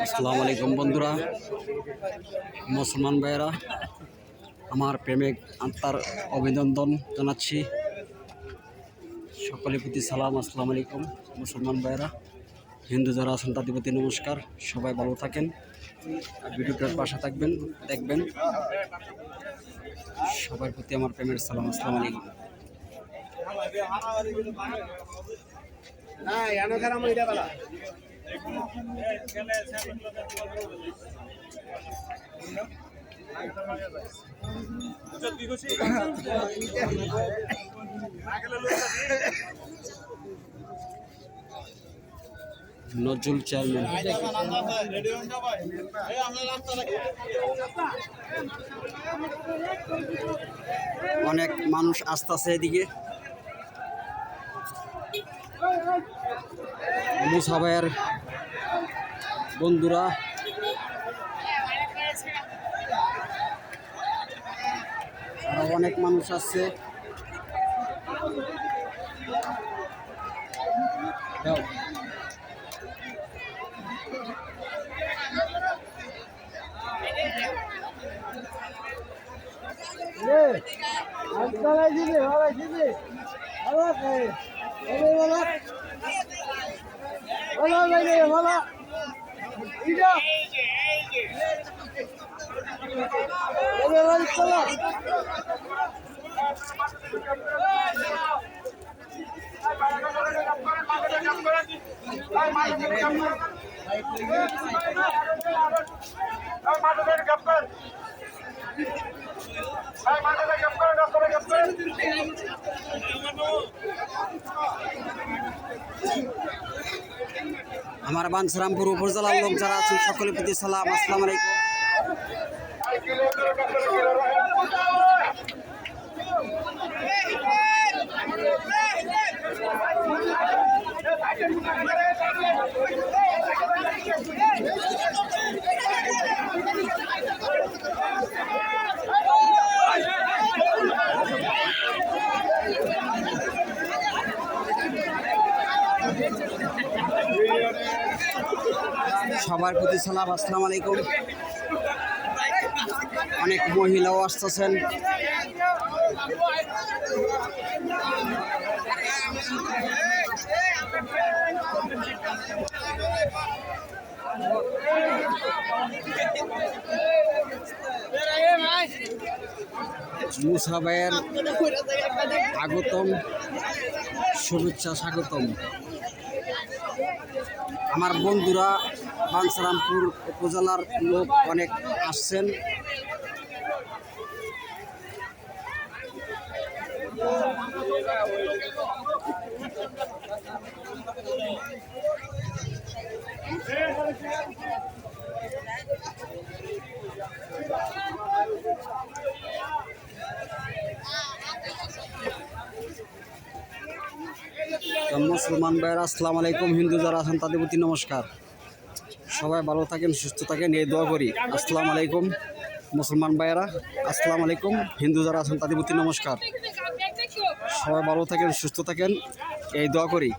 আসসালামু আলাইকুম বন্ধুরা, মুসলমান ভাইয়েরা, আমার প্রেমিক আত্মার অভিনন্দন জানাচ্ছি। সকলের প্রতি সালাম। আসসালামু আলাইকুম মুসলমান ভাইয়েরা, হিন্দু যারা আছেন তাদের প্রতি নমস্কার। সবাই ভালো থাকেন, ভিডিওটার পাশে থাকবেন, দেখবেন। সবার প্রতি আমার প্রেমের সালাম। আসসালামু আলাইকুম। নজরুল চেয়ারম্যান, অনেক মানুষ আসতেছে এদিকে। মুসা ভাইয়ের বন্ধুরা, আরো অনেক মানুষ আসছে। আমার বাঞ্ছারামপুর উপজেলার লোক যারা আছেন সকলের প্রতি সালাম। আসসালামু আলাইকুম। সবার প্রতি সালাম। আসসালামু আলাইকুম। অনেক মহিলাও আসতেছেন। মুসা ভাইয়ের আগতম, শুভেচ্ছা, স্বাগতম। আমার বন্ধুরা বাঞ্ছারামপুর উপজেলার লোক অনেক আসছেন। মুসলমান ভাইয়েরা আসসালামু আলাইকুম। হিন্দু যারা আছেন তাদের প্রতি নমস্কার। সবাই ভালো থাকেন, সুস্থ থাকেন, এই দোয়া করি। আসসালামু আলাইকুম মুসলমান ভাইয়েরা, আসসালামু আলাইকুম। হিন্দু যারা আছেন তাদের প্রতি নমস্কার। সবাই ভালো থাকেন, সুস্থ থাকেন, এই দোয়া করি।